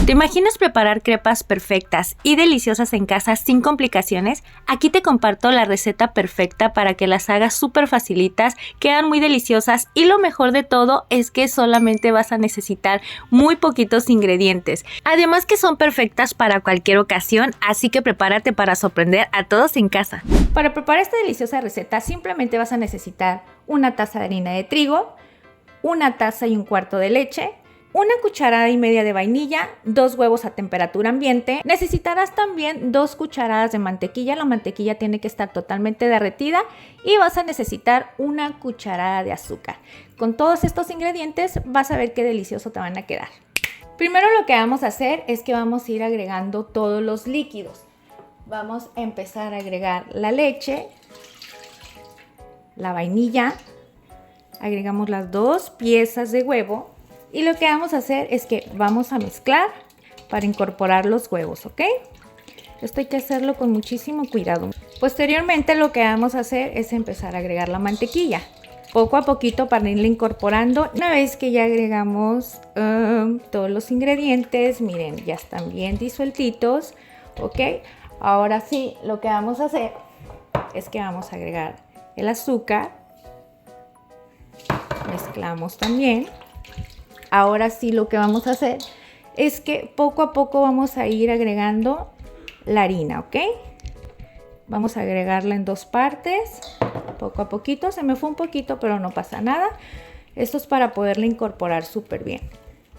¿Te imaginas preparar crepas perfectas y deliciosas en casa sin complicaciones? Aquí te comparto la receta perfecta para que las hagas súper facilitas, quedan muy deliciosas y lo mejor de todo es que solamente vas a necesitar muy poquitos ingredientes. Además que son perfectas para cualquier ocasión, así que prepárate para sorprender a todos en casa. Para preparar esta deliciosa receta simplemente vas a necesitar una taza de harina de trigo, una taza y un cuarto de leche, una cucharada y media de vainilla, 2 huevos a temperatura ambiente. Necesitarás también 2 cucharadas de mantequilla. La mantequilla tiene que estar totalmente derretida y vas a necesitar una cucharada de azúcar. Con todos estos ingredientes vas a ver qué delicioso te van a quedar. Primero lo que vamos a hacer es que vamos a ir agregando todos los líquidos. Vamos a empezar a agregar la leche, la vainilla, agregamos las 2 piezas de huevo. Y lo que vamos a hacer es que vamos a mezclar para incorporar los huevos, ¿ok? Esto hay que hacerlo con muchísimo cuidado. Posteriormente lo que vamos a hacer es empezar a agregar la mantequilla. Poco a poquito para irla incorporando. Una vez que ya agregamos todos los ingredientes, miren, ya están bien disueltitos, ¿ok? Ahora sí, lo que vamos a hacer es que vamos a agregar el azúcar. Mezclamos también. Ahora sí lo que vamos a hacer es que poco a poco vamos a ir agregando la harina, ¿ok? Vamos a agregarla en 2 partes, poco a poquito. Se me fue un poquito, pero no pasa nada. Esto es para poderla incorporar súper bien.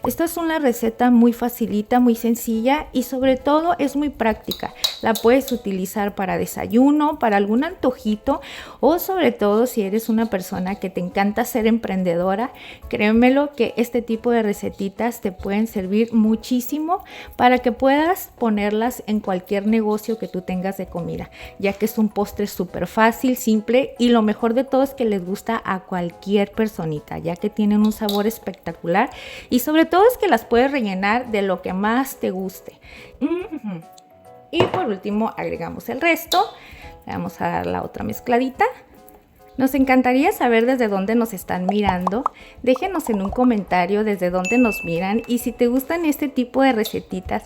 Esta es una receta muy facilita, muy sencilla y sobre todo es muy práctica. La puedes utilizar para desayuno, para algún antojito o sobre todo si eres una persona que te encanta ser emprendedora. Créemelo que este tipo de recetitas te pueden servir muchísimo para que puedas ponerlas en cualquier negocio que tú tengas de comida, ya que es un postre súper fácil, simple y lo mejor de todo es que les gusta a cualquier personita, ya que tienen un sabor espectacular y sobre todo es que las puedes rellenar de lo que más te guste. Y por último agregamos el resto. Le vamos a dar la otra mezcladita. Nos encantaría saber desde dónde nos están mirando. Déjenos en un comentario desde dónde nos miran y si te gustan este tipo de recetitas,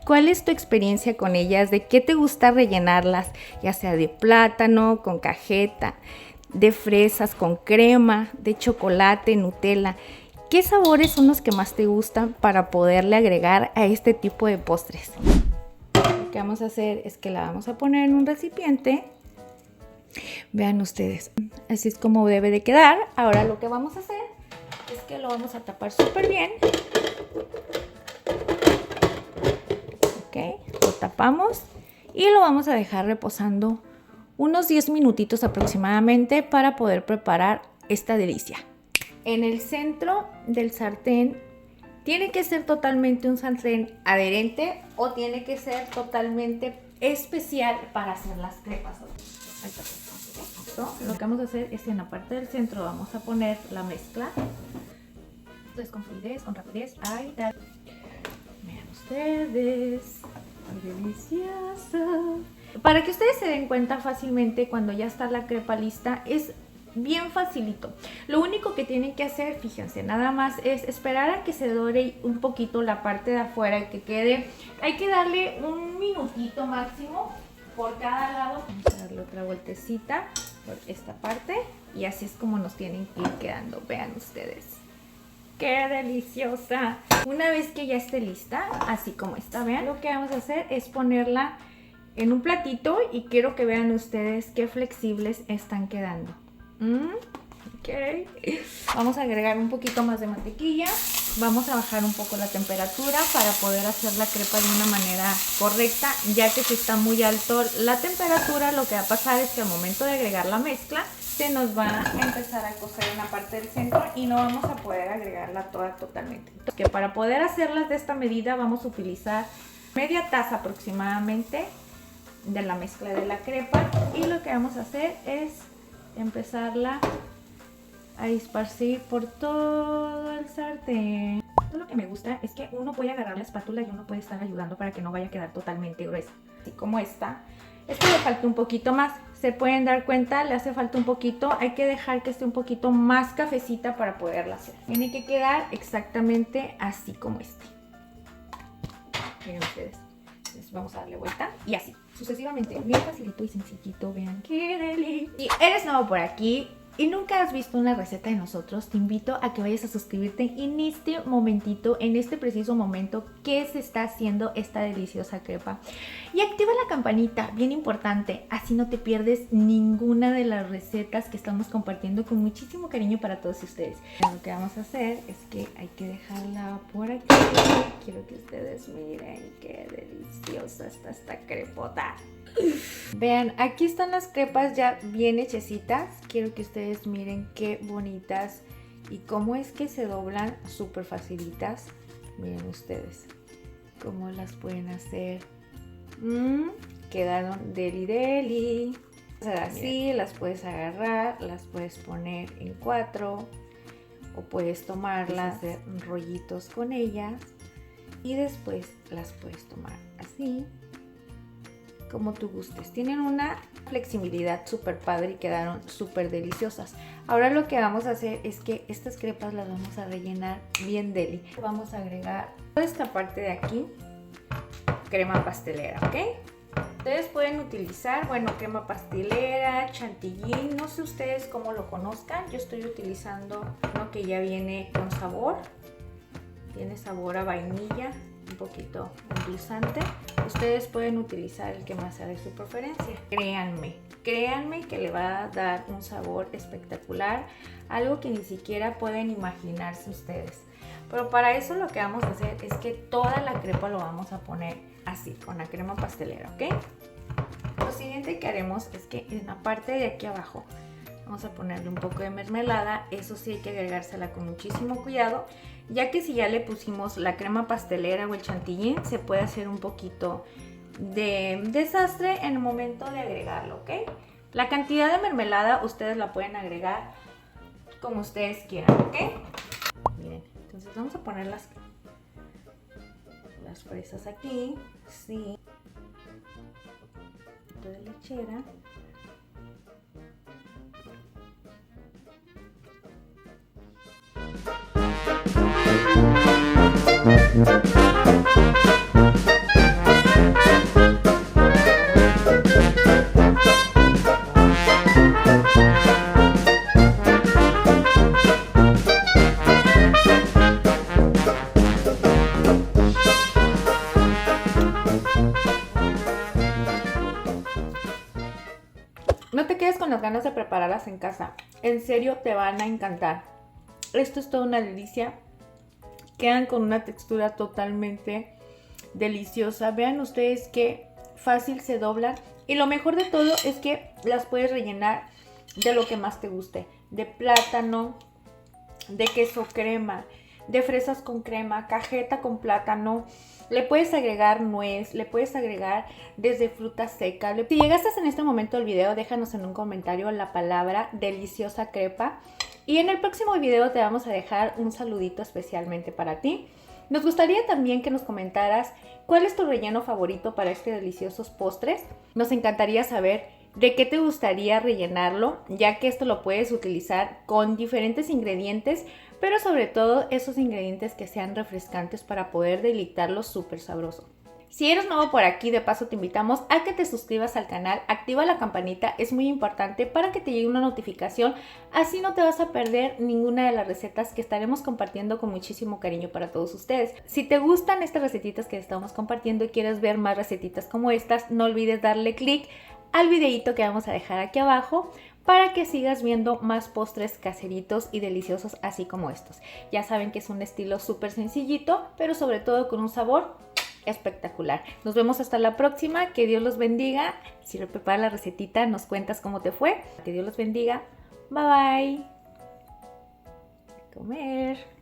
cuál es tu experiencia con ellas, de qué te gusta rellenarlas, ya sea de plátano, con cajeta, de fresas, con crema, de chocolate, Nutella. ¿Qué sabores son los que más te gustan para poderle agregar a este tipo de postres? Lo que vamos a hacer es que la vamos a poner en un recipiente. Vean ustedes, así es como debe de quedar. Ahora lo que vamos a hacer es que lo vamos a tapar súper bien. Ok, lo tapamos y lo vamos a dejar reposando unos 10 minutitos aproximadamente para poder preparar esta delicia. En el centro del sartén tiene que ser totalmente un sartén adherente o tiene que ser totalmente especial para hacer las crepas. Lo que vamos a hacer es que en la parte del centro vamos a poner la mezcla. Entonces con fluidez, con rapidez. Ay, vean ustedes, ¡qué delicioso! Para que ustedes se den cuenta fácilmente cuando ya está la crepa lista, es bien facilito. Lo único que tienen que hacer, fíjense, nada más es esperar a que se dore un poquito la parte de afuera y que quede. Hay que darle un minutito máximo por cada lado. Vamos a darle otra vueltecita por esta parte y así es como nos tienen que ir quedando. Vean ustedes. ¡Qué deliciosa! Una vez que ya esté lista, así como está, vean, lo que vamos a hacer es ponerla en un platito y quiero que vean ustedes qué flexibles están quedando. Okay. Vamos a agregar un poquito más de mantequilla. Vamos a bajar un poco la temperatura para poder hacer la crepa de una manera correcta, ya que si está muy alto la temperatura, lo que va a pasar es que al momento de agregar la mezcla se nos va a empezar a cocer en la parte del centro y no vamos a poder agregarla toda totalmente. Que para poder hacerlas de esta medida vamos a utilizar media taza aproximadamente de la mezcla de la crepa y lo que vamos a hacer es empezarla a esparcir por todo el sartén. Lo que me gusta es que uno puede agarrar la espátula y uno puede estar ayudando para que no vaya a quedar totalmente gruesa. Así como esta. Esto le falta un poquito más. Se pueden dar cuenta, le hace falta un poquito. Hay que dejar que esté un poquito más cafecita para poderla hacer. Tiene que quedar exactamente así como este. Miren ustedes. Entonces vamos a darle vuelta y así, sucesivamente. Bien facilito y sencillito, vean qué deli. Y eres nuevo por aquí y nunca has visto una receta de nosotros, te invito a que vayas a suscribirte en este momentito, en este preciso momento que se está haciendo esta deliciosa crepa. Y activa la campanita, bien importante, así no te pierdes ninguna de las recetas que estamos compartiendo con muchísimo cariño para todos ustedes. Lo que vamos a hacer es que hay que dejarla por aquí. Quiero que ustedes miren qué deliciosa está esta crepota. Vean, aquí están las crepas ya bien hechecitas. Quiero que ustedes miren qué bonitas y cómo es que se doblan súper facilitas. Miren ustedes cómo las pueden hacer. Quedaron deli deli. Así las puedes agarrar, las puedes poner en 4 o puedes tomarlas, hacer rollitos con ellas y después las puedes tomar así, como tú gustes. Tienen una flexibilidad súper padre y quedaron súper deliciosas. Ahora lo que vamos a hacer es que estas crepas las vamos a rellenar bien deli. Vamos a agregar toda esta parte de aquí, crema pastelera, ¿ok? Ustedes pueden utilizar, bueno, crema pastelera, chantilly, no sé ustedes cómo lo conozcan. Yo estoy utilizando uno que ya viene con sabor. Tiene sabor a vainilla, un poquito endulzante. Ustedes pueden utilizar el que más sea de su preferencia. Créanme que le va a dar un sabor espectacular, algo que ni siquiera pueden imaginarse ustedes. Pero para eso lo que vamos a hacer es que toda la crepa lo vamos a poner así, con la crema pastelera, ¿ok? Lo siguiente que haremos es que en la parte de aquí abajo vamos a ponerle un poco de mermelada. Eso sí hay que agregársela con muchísimo cuidado, ya que si ya le pusimos la crema pastelera o el chantilly, se puede hacer un poquito de desastre en el momento de agregarlo, ¿ok? La cantidad de mermelada ustedes la pueden agregar como ustedes quieran, ¿ok? Miren, entonces vamos a poner las fresas aquí, sí, un poquito de lechera. No te quedes con las ganas de prepararlas en casa, en serio te van a encantar. Esto es toda una delicia, quedan con una textura totalmente deliciosa. Vean ustedes qué fácil se doblan y lo mejor de todo es que las puedes rellenar de lo que más te guste, de plátano, de queso crema, de fresas con crema, cajeta con plátano. Le puedes agregar nuez, le puedes agregar desde fruta seca. Si llegaste en este momento del video, déjanos en un comentario la palabra deliciosa crepa. Y en el próximo video te vamos a dejar un saludito especialmente para ti. Nos gustaría también que nos comentaras cuál es tu relleno favorito para estos deliciosos postres. Nos encantaría saber de qué te gustaría rellenarlo, ya que esto lo puedes utilizar con diferentes ingredientes, pero sobre todo esos ingredientes que sean refrescantes para poder deleitarlo súper sabroso. Si eres nuevo por aquí, de paso te invitamos a que te suscribas al canal, activa la campanita, es muy importante para que te llegue una notificación, así no te vas a perder ninguna de las recetas que estaremos compartiendo con muchísimo cariño para todos ustedes. Si te gustan estas recetitas que estamos compartiendo y quieres ver más recetitas como estas, no olvides darle click al videito que vamos a dejar aquí abajo para que sigas viendo más postres caseritos y deliciosos así como estos. Ya saben que es un estilo súper sencillito, pero sobre todo con un sabor espectacular. Nos vemos hasta la próxima, que Dios los bendiga. Si lo preparas la recetita, nos cuentas cómo te fue. Que Dios los bendiga. Bye bye. A comer.